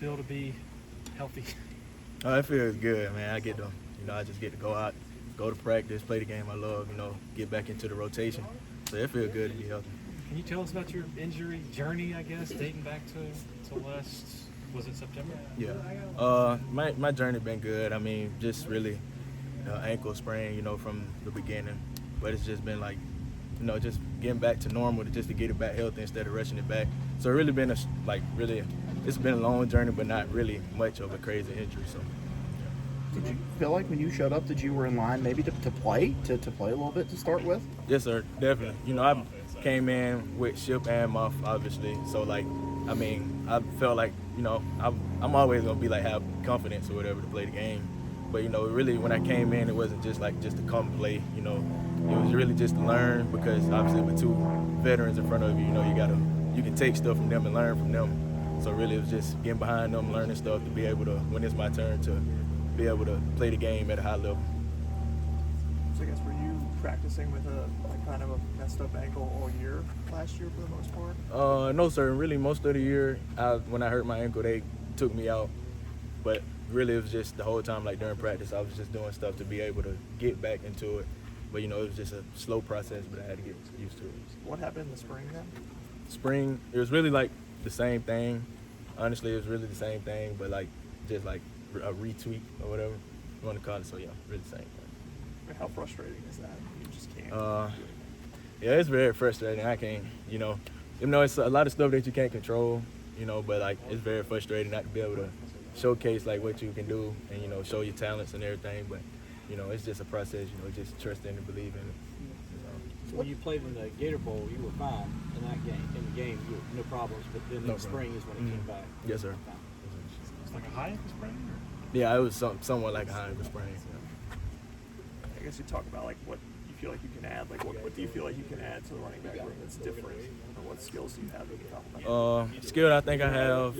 feel to be healthy? Oh, it feels good, man. I get to, I just get to go out, go to practice, play the game I love, get back into the rotation. So it feels good to be healthy. Can you tell us about your injury journey, I guess, dating back to last, was it September? Yeah. My journey been good. I mean, just really ankle sprain, from the beginning. But it's just been like, just getting back to normal just to get it back healthy instead of rushing it back. So it really been it's been a long journey, but not really much of a crazy injury. So. Did you feel like when you showed up that you were in line maybe to play a little bit to start with? Yes, sir, definitely. I came in with Ship and Muff, obviously. So, I felt like, I'm always going to be, have confidence or whatever to play the game. But, really when I came in, it wasn't just to come play, It was really just to learn because, obviously, with two veterans in front of you, you can take stuff from them and learn from them. So, really, it was just getting behind them, learning stuff to be able to, when it's my turn, to be able to play the game at a high level. So I guess were you practicing with a kind of a messed up ankle all year last year for the most part? No, sir. Really, most of the year, when I hurt my ankle, they took me out. But really, it was just the whole time, during practice, I was just doing stuff to be able to get back into it. But, it was just a slow process, but I had to get used to it. What happened in the spring then? Spring, it was really the same thing. Honestly, it was really the same thing, but just a retweak or whatever you want to call it. So yeah, really the same thing. How frustrating is that? You just can't. Yeah, it's very frustrating. I can't, it's a lot of stuff that you can't control, but it's very frustrating not to be able to showcase what you can do and show your talents and everything. But it's just a process. Just trusting and believing it. When you played in the Gator Bowl, you were fine in that game. In the game, you were no problems. But then in the spring is when it came back. Yes, sir. It's like a high ankle sprain? Yeah, it was somewhat like a high ankle sprain. I guess you talk about what you feel like you can add. What do you feel like you can add to the running back room that's different? Or what skills do you have that you can complement? Skill I think I have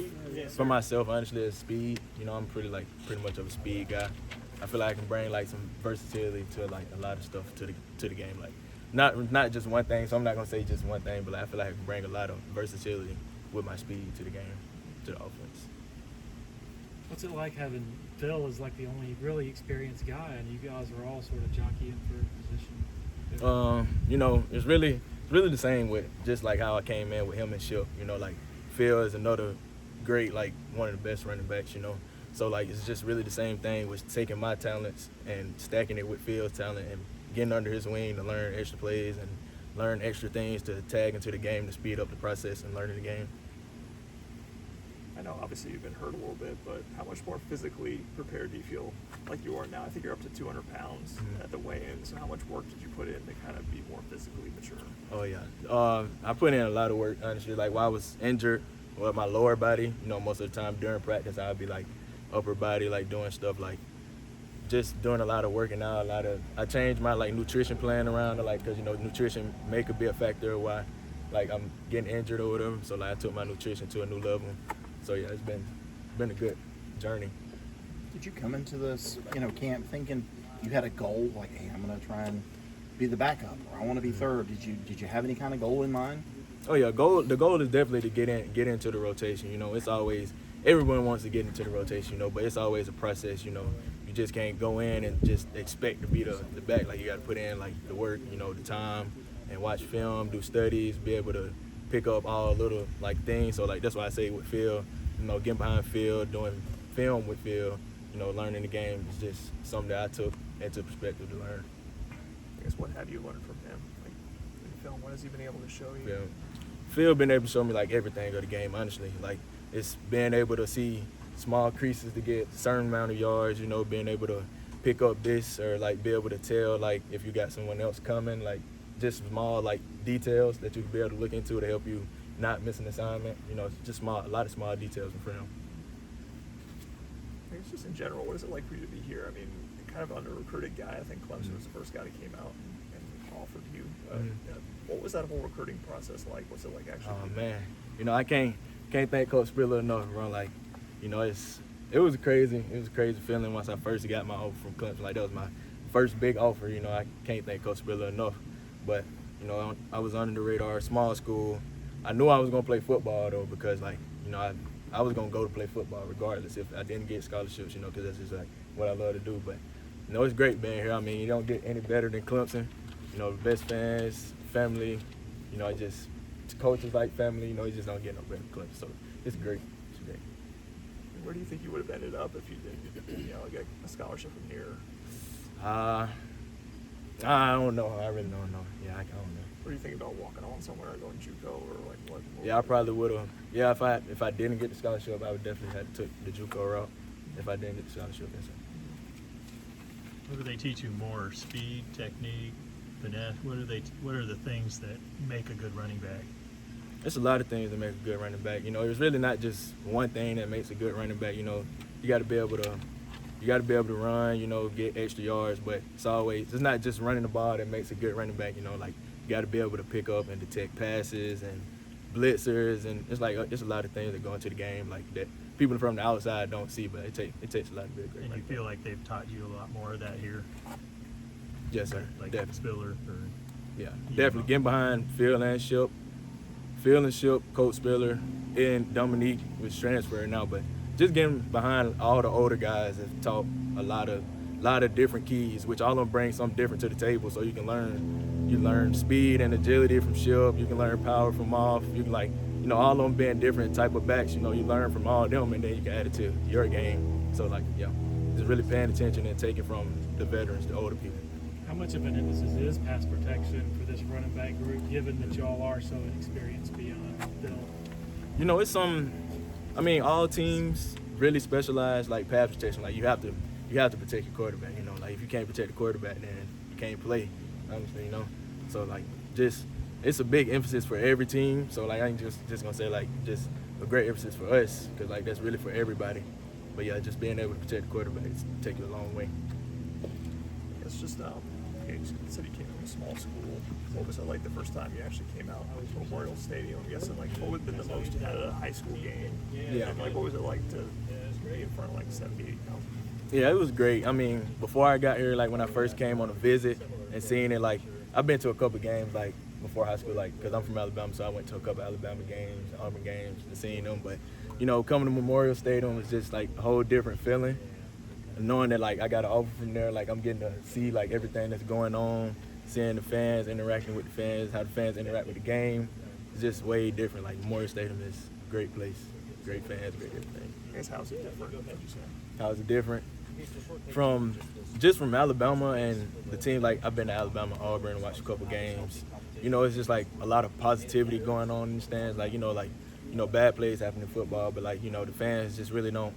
for myself, honestly, is speed. I'm pretty much of a speed guy. I feel like I can bring some versatility to a lot of stuff to the game. Not just one thing. So I'm not gonna say just one thing, but I feel like I can bring a lot of versatility with my speed to the game, to the offense. What's it like having Phil as the only really experienced guy, and you guys are all sort of jockeying for position? It's really the same with just how I came in with him and Ship. Phil is another great, one of the best running backs. So it's just really the same thing with taking my talents and stacking it with Phil's talent and getting under his wing to learn extra plays and learn extra things to tag into the game to speed up the process and learning the game. I know obviously you've been hurt a little bit, but how much more physically prepared do you feel like you are now? I think you're up to 200 pounds at the weigh-in, so how much work did you put in to kind of be more physically mature? Oh, yeah. I put in a lot of work, honestly. While I was injured with my lower body, most of the time during practice, I'd be upper body, doing stuff just doing a lot of working out, I changed my nutrition plan around, because nutrition could be a factor of why I'm getting injured or whatever. So I took my nutrition to a new level. So yeah, it's been a good journey. Did you come into this camp thinking you had a goal hey, I'm gonna try and be the backup, or I want to be third? Did you have any kind of goal in mind? Oh yeah, the goal is definitely to get into the rotation. It's always, everyone wants to get into the rotation, but it's always a process. You just can't go in and just expect to be the back. You got to put in the work, the time, and watch film, do studies, be able to pick up all little things. So that's why I say with Phil, getting behind Phil, doing film with Phil, learning the game is just something that I took into perspective to learn. I guess what have you learned from him? In film, what has he been able to show you? Yeah. Phil been able to show me everything of the game, honestly. It's being able to see small creases to get a certain amount of yards, being able to pick up this or be able to tell if you got someone else coming, just small details that you can be able to look into to help you not miss an assignment. Just a lot of small details in front of him. I guess just in general, what is it like for you to be here? I mean, kind of under-recruited guy. I think Clemson was the first guy that came out and offered you. What was that whole recruiting process like? What's it like actually? Oh man, I can't thank Coach Spiller enough, bro. It was crazy. It was a crazy feeling once I first got my offer from Clemson. That was my first big offer. I can't thank Coach Spiller enough. But I was under the radar, small school. I knew I was gonna play football though because I I was gonna go to play football regardless if I didn't get scholarships, you know, because that's just like what I love to do. But you know, it's great being here. I mean, you don't get any better than Clemson. You know, the best fans, family. You know, coaches like family. You know, you just don't get no better than Clemson. So it's great. It's great. Where do you think you would have ended up if you didn't, get a scholarship from here? I don't know. I really don't know. Yeah, I don't know. What do you think about walking on somewhere, or going JUCO, or like what? Yeah, I probably would have. Yeah, if I didn't get the scholarship, I would definitely have took the JUCO route. If I didn't get the scholarship, yes, sir. What do they teach you more? Speed, technique, finesse? What are the things that make a good running back? There's a lot of things that make a good running back. You know, it's really not just one thing that makes a good running back. You know, you got to be able to run. You know, get extra yards. But it's not just running the ball that makes a good running back. You know, like you got to be able to pick up and detect passes and blitzers, and it's a lot of things that go into the game like that people from the outside don't see. But it takes a lot to be a great And you running feel back. like they've taught you a lot more of that here, Yes, sir. like Definitely. Spiller or Yeah, Yeah. definitely getting behind Phil and Ship, Coach Spiller, and Dominique was transferring now, but just getting behind all the older guys has taught a lot of different keys, which all of them bring something different to the table. So you can learn speed and agility from Ship. You can learn power from Moff. You can all of them being different type of backs. You know, you learn from all of them, and then you can add it to your game. So just really paying attention and taking from the veterans, the older people. How much of an emphasis is pass protection for this running back group, given that y'all are so inexperienced beyond Bill? You know, it's all teams really specialize like pass protection. Like you have to protect your quarterback. You know, like if you can't protect the quarterback, then you can't play. Honestly, you know. So it's a big emphasis for every team. So I ain't just gonna say just a great emphasis for us, because that's really for everybody. But yeah, just being able to protect the quarterback take you a long way. It's just you said you came from a small school. What was it like the first time you actually came out to Memorial Stadium? I'm guessing what would have been the most at a high school game? Yeah. And what was it like to be in front of 70,000, 80,000? Yeah, it was great. I mean, before I got here, when I first came on a visit and seeing it, I've been to a couple games before high school, because I'm from Alabama, so I went to a couple Alabama games, Auburn games, and seeing them. But coming to Memorial Stadium was just a whole different feeling. And knowing that I got an offer from there, I'm getting to see everything that's going on, seeing the fans, interacting with the fans, how the fans interact with the game. It's just way different. Memorial Stadium is a great place, great fans, great everything. I guess how's it different, would you say? How is it different? From Alabama and the team, I've been to Alabama, Auburn, watched a couple games. It's just a lot of positivity going on in the stands. Bad plays happen in football, but the fans just really don't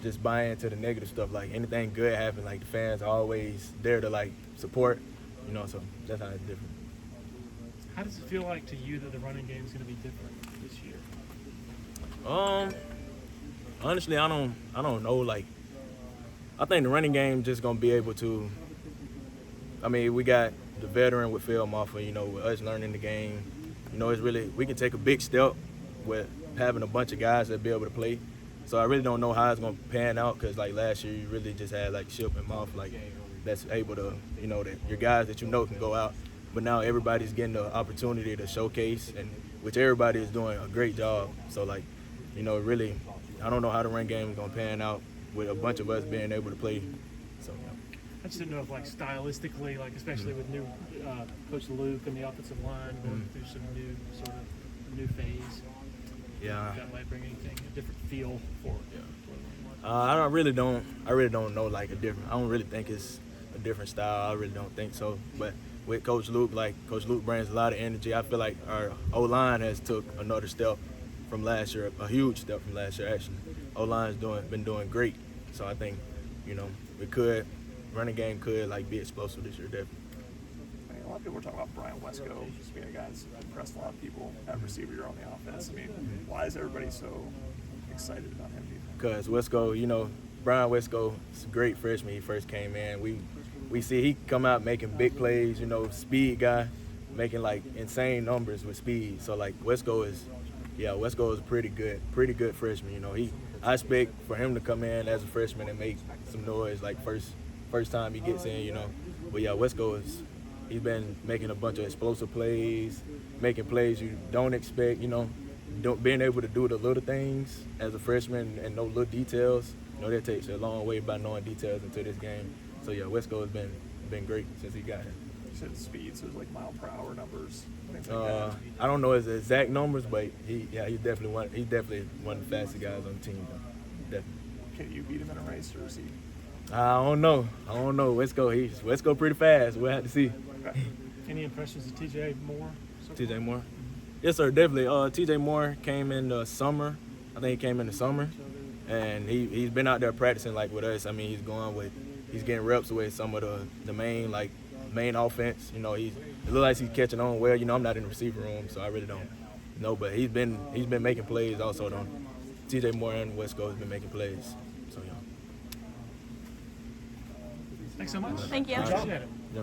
just buy into the negative stuff. Anything good happen, the fans are always there to support. So that's how it's different. How does it feel like to you that the running game is going to be different this year? Honestly, I don't know. I think the running game just gonna be able to. I mean, we got the veteran with Phil Mafah. With us learning the game. It's really, we can take a big step with having a bunch of guys that be able to play. So I really don't know how it's gonna pan out, because last year you really just had Ship and Moff that's able to, that your guys that can go out. But now everybody's getting the opportunity to showcase, and which everybody is doing a great job. So really, I don't know how the run game is gonna pan out with a bunch of us being able to play. So I just didn't know if stylistically, especially with new Coach Luke and the offensive line going through some new sort of new phase. yeah. That might bring anything, a different feel for it. I really don't know a different. I don't really think it's a different style. I really don't think so. But with Coach Luke, Coach Luke brings a lot of energy. I feel like our O-line has took another step from last year, a huge step from last year actually. O-line's been doing great. So I think, running game could be explosive this year, definitely. I mean, a lot of people are talking about Bryant Wesco just being a guy that's impressed a lot of people at receiver here on the offense. I mean, why is everybody so excited about him, do you think? Because Wesco, Bryant Wesco is a great freshman. He first came in. We see he come out making big plays, speed guy, making insane numbers with speed. So Wesco is a pretty good freshman. I expect for him to come in as a freshman and make some noise first time he gets in, But Wesco he's been making a bunch of explosive plays, making plays you don't expect, being able to do the little things as a freshman and know little details, you know, that takes you a long way by knowing details into this game. So yeah, Wesco has been great since he got here. You said speed, so it was like mile per hour numbers, things like that. I don't know his exact numbers, but he's definitely one of the fastest guys on the team. Definitely. Can you beat him in a race, or is he? I don't know. Wesco pretty fast. We'll have to see. Okay. Any impressions of TJ Moore? So TJ far? Moore. Yes, sir, definitely. TJ Moore came in the summer. I think he came in the summer, and he's been out there practicing like with us. I mean, he's getting reps with some of the main offense. You know, it looks like he's catching on well. You know, I'm not in the receiver room, so I really don't know. But he's been making plays also. TJ Moore and Wesco has been making plays. So yeah. Thanks so much. Thank you. Appreciate it. Yeah.